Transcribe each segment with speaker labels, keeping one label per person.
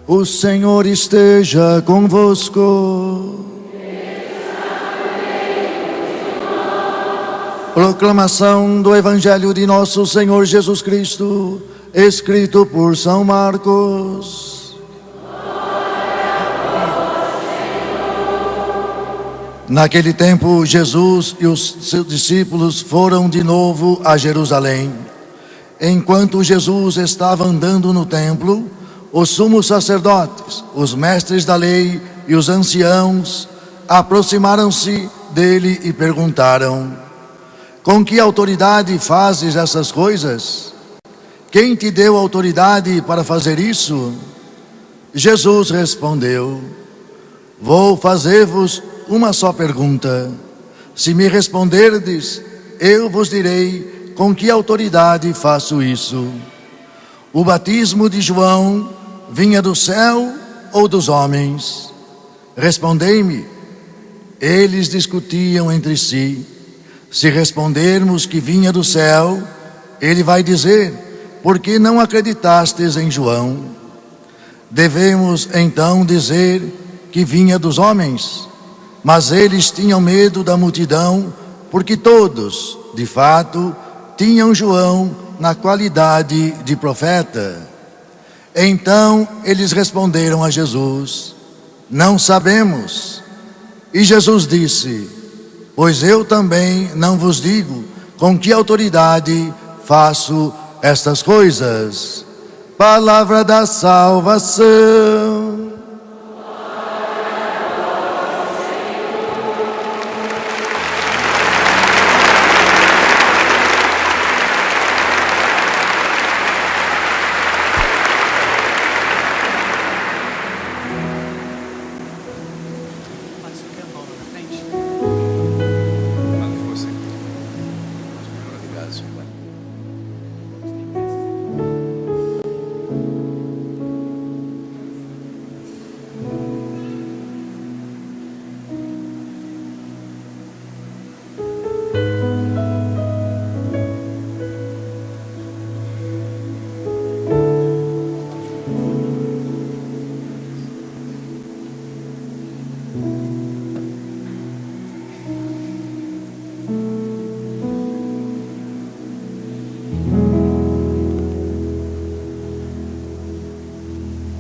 Speaker 1: O Senhor esteja convosco. Proclamação do Evangelho de nosso Senhor Jesus Cristo, escrito por São Marcos. Naquele tempo, Jesus e os seus discípulos foram de novo a Jerusalém. Enquanto Jesus estava andando no templo, os sumos sacerdotes, os mestres da lei e os anciãos aproximaram-se dele e perguntaram: com que autoridade fazes essas coisas? Quem te deu autoridade para fazer isso? Jesus respondeu: vou fazer-vos uma só pergunta. Se me responderdes, eu vos direi com que autoridade faço isso. O batismo de João vinha do céu ou dos homens? Respondei-me. Eles discutiam entre si. Se respondermos que vinha do céu, ele vai dizer: por que não acreditastes em João? Devemos então dizer que vinha dos homens? Mas eles tinham medo da multidão, porque todos, de fato, tinham João na qualidade de profeta. Então eles responderam a Jesus: não sabemos. E Jesus disse: pois eu também não vos digo com que autoridade faço estas coisas. Palavra da salvação.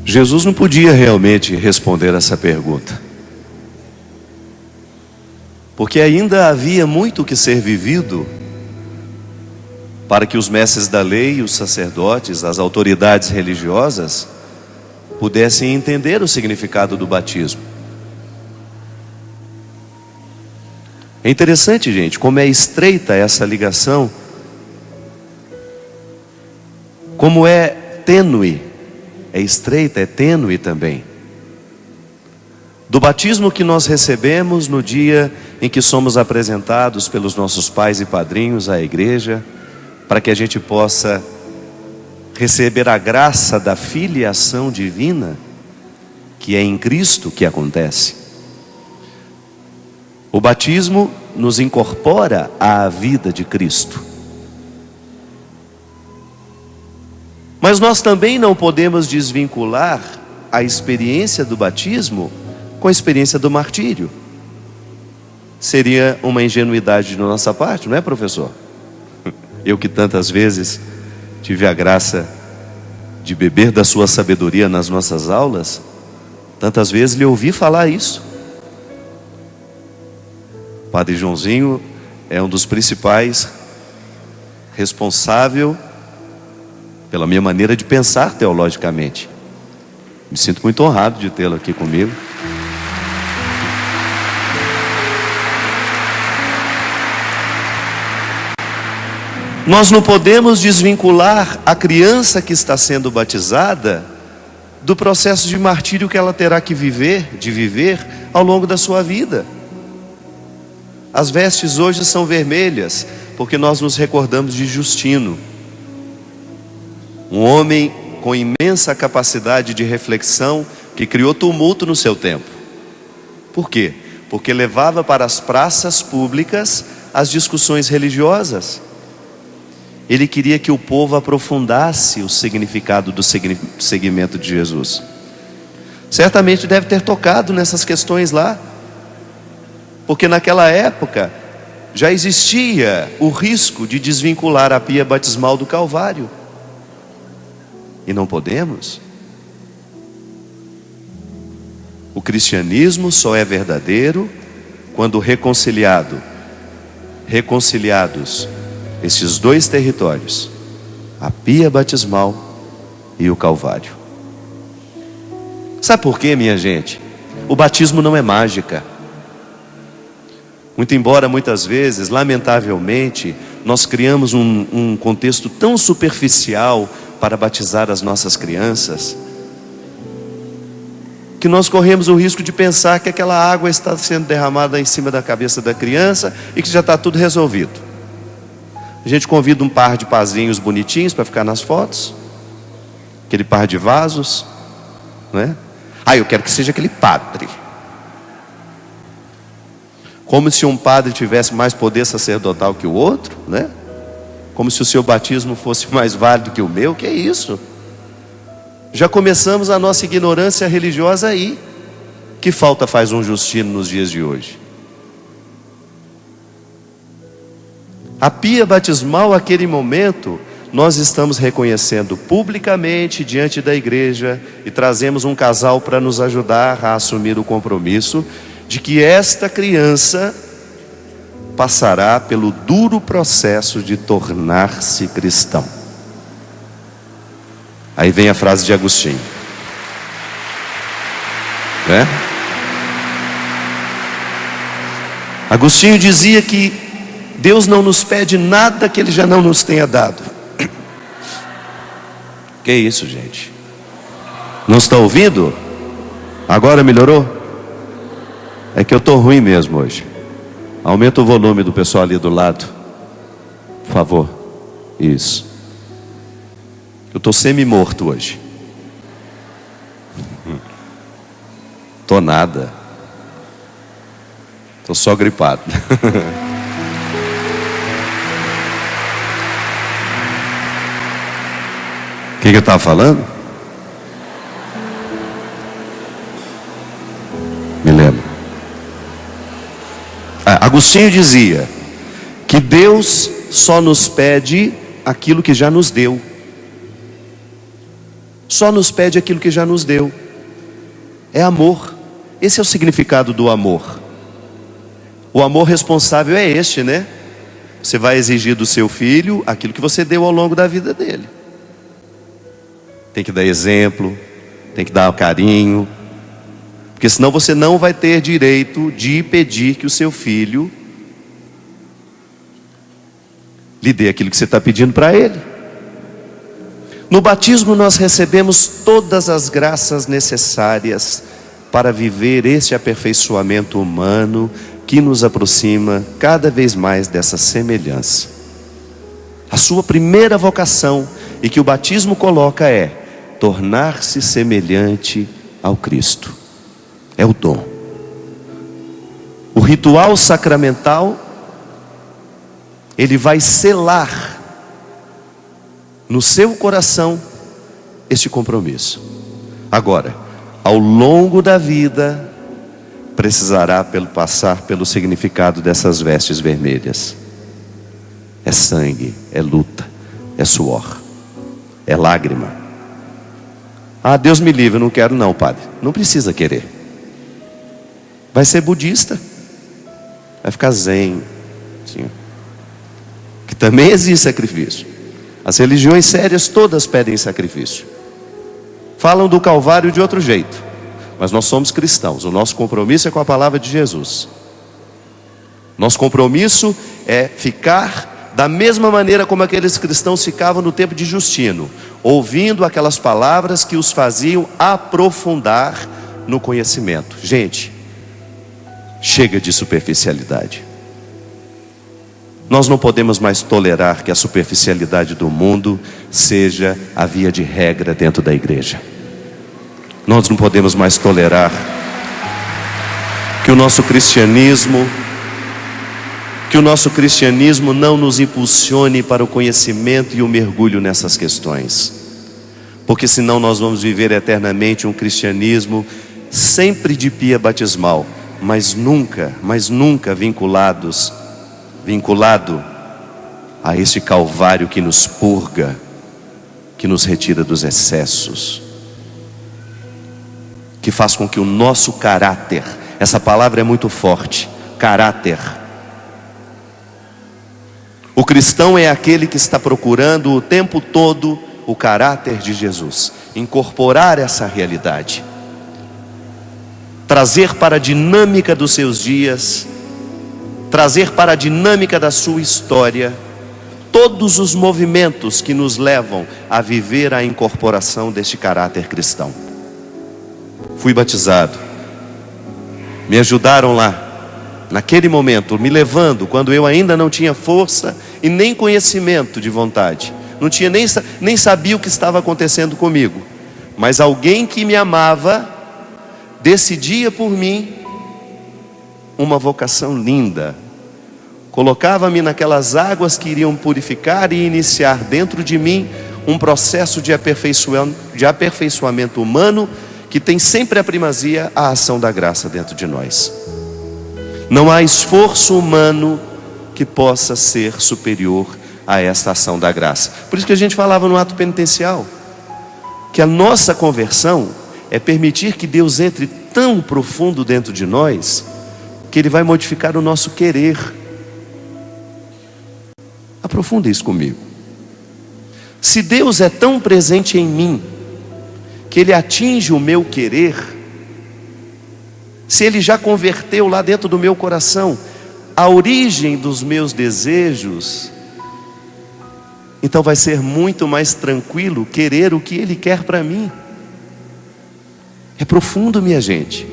Speaker 2: Jesus não podia realmente responder essa pergunta, porque ainda havia muito que ser vivido para que os mestres da lei, os sacerdotes, as autoridades religiosas pudessem entender o significado do batismo. É interessante, gente, como é estreita essa ligação, como é tênue. É estreita, é tênue também. Do batismo que nós recebemos no dia em que somos apresentados pelos nossos pais e padrinhos à igreja, para que a gente possa receber a graça da filiação divina, que é em Cristo que acontece. O batismo nos incorpora à vida de Cristo. Mas nós também não podemos desvincular a experiência do batismo com a experiência do martírio. Seria uma ingenuidade de nossa parte, não é, professor? Eu que tantas vezes tive a graça de beber da sua sabedoria nas nossas aulas, tantas vezes lhe ouvi falar isso. Padre Joãozinho é um dos principais responsável pela minha maneira de pensar teologicamente. Me sinto muito honrado de tê-lo aqui comigo. Nós não podemos desvincular a criança que está sendo batizada do processo de martírio que ela terá que viver ao longo da sua vida. As vestes hoje são vermelhas, porque nós nos recordamos de Justino, um homem com imensa capacidade de reflexão que criou tumulto no seu tempo. Por quê? Porque levava para as praças públicas as discussões religiosas. Ele queria que o povo aprofundasse o significado do seguimento de Jesus. Certamente deve ter tocado nessas questões lá, porque naquela época já existia o risco de desvincular a pia batismal do Calvário. E não podemos. O cristianismo só é verdadeiro quando reconciliados esses dois territórios, a pia batismal e o Calvário. Sabe por quê, minha gente? O batismo não é mágica. Muito embora muitas vezes, lamentavelmente, nós criamos um contexto tão superficial para batizar as nossas crianças, que nós corremos o risco de pensar que aquela água está sendo derramada em cima da cabeça da criança e que já está tudo resolvido. A gente convida um par de pazinhos bonitinhos para ficar nas fotos, aquele par de vasos, né? Eu quero que seja aquele padre. Como se um padre tivesse mais poder sacerdotal que o outro, né? Como se o seu batismo fosse mais válido que o meu. Que é isso? Já começamos a nossa ignorância religiosa aí. Que falta faz um Justino nos dias de hoje? A pia batismal, aquele momento, nós estamos reconhecendo publicamente diante da igreja e trazemos um casal para nos ajudar a assumir o compromisso de que esta criança passará pelo duro processo de tornar-se cristão. Aí vem a frase de Agostinho, né? Agostinho dizia que Deus não nos pede nada que Ele já não nos tenha dado. Que isso, gente? Não está ouvindo? Agora melhorou? É que eu estou ruim mesmo hoje. Aumenta o volume do pessoal ali do lado, por favor. Isso. Eu estou semi-morto hoje. Estou nada. Estou só gripado. O que eu estava falando? Me lembro. Agostinho dizia que Deus só nos pede aquilo que já nos deu. Só nos pede aquilo que já nos deu. É amor. Esse é o significado do amor. O amor responsável é este, né? Você vai exigir do seu filho aquilo que você deu ao longo da vida dele. Tem que dar exemplo, tem que dar carinho, porque senão você não vai ter direito de pedir que o seu filho lhe dê aquilo que você está pedindo para ele. No batismo nós recebemos todas as graças necessárias para viver este aperfeiçoamento humano que nos aproxima cada vez mais dessa semelhança. A sua primeira vocação, e que o batismo coloca, é tornar-se semelhante ao Cristo. É o dom. O ritual sacramental, ele vai selar no seu coração este compromisso. Agora, ao longo da vida, precisará passar pelo significado dessas vestes vermelhas. É sangue, é luta, é suor, é lágrima. Deus me livre, eu não quero não, padre. Não precisa querer. Vai ser budista, vai ficar zen, assim, que também existe sacrifício. As religiões sérias todas pedem sacrifício. Falam do Calvário de outro jeito, mas nós somos cristãos. O nosso compromisso é com a palavra de Jesus. Nosso compromisso é ficar da mesma maneira como aqueles cristãos ficavam no tempo de Justino, ouvindo aquelas palavras que os faziam aprofundar no conhecimento. Gente, chega de superficialidade. Nós não podemos mais tolerar que a superficialidade do mundo seja a via de regra dentro da igreja. Nós não podemos mais tolerar que o nosso cristianismo que o nosso cristianismo não nos impulsione para o conhecimento e o mergulho nessas questões, porque senão nós vamos viver eternamente um cristianismo sempre de pia batismal, mas nunca vinculado a este Calvário que nos purga, que nos retira dos excessos, que faz com que o nosso caráter, essa palavra é muito forte, caráter. O cristão é aquele que está procurando o tempo todo o caráter de Jesus, incorporar essa realidade, trazer para a dinâmica dos seus dias, trazer para a dinâmica da sua história, todos os movimentos que nos levam a viver a incorporação deste caráter cristão. Fui batizado, me ajudaram lá, naquele momento, me levando, quando eu ainda não tinha força e nem conhecimento de vontade, não tinha nem sabia o que estava acontecendo comigo, mas alguém que me amava decidia por mim uma vocação linda, colocava-me naquelas águas que iriam purificar e iniciar dentro de mim um processo de aperfeiçoamento humano, que tem sempre a primazia a ação da graça dentro de nós. Não há esforço humano que possa ser superior a esta ação da graça. Por isso que a gente falava no ato penitencial, que a nossa conversão é permitir que Deus entre tão profundo dentro de nós, que Ele vai modificar o nosso querer. Aprofunda isso comigo. Se Deus é tão presente em mim, que Ele atinge o meu querer, se Ele já converteu lá dentro do meu coração a origem dos meus desejos, então vai ser muito mais tranquilo querer o que Ele quer para mim. É profundo, minha gente.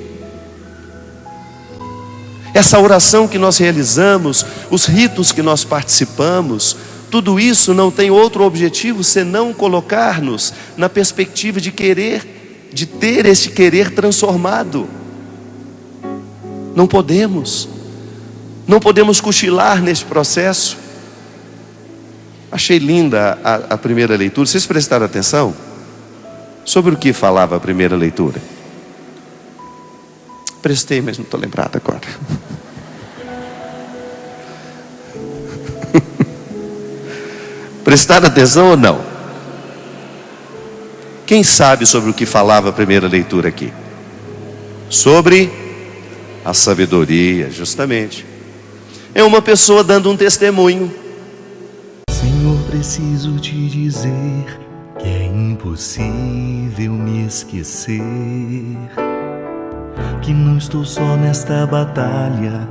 Speaker 2: Essa oração que nós realizamos, os ritos que nós participamos, tudo isso não tem outro objetivo senão colocar-nos na perspectiva de querer, de ter esse querer transformado. Não podemos cochilar neste processo. Achei linda a primeira leitura. Vocês prestaram atenção? Sobre o que falava a primeira leitura? Prestei, mas não estou lembrado agora. Prestaram atenção ou não? Quem sabe sobre o que falava a primeira leitura aqui? Sobre a sabedoria, justamente. É uma pessoa dando um testemunho.
Speaker 3: Senhor, preciso te dizer que é impossível me esquecer, que não estou só nesta batalha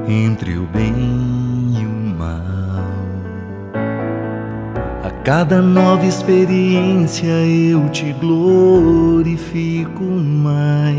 Speaker 3: entre o bem e o mal. A cada nova experiência eu te glorifico mais.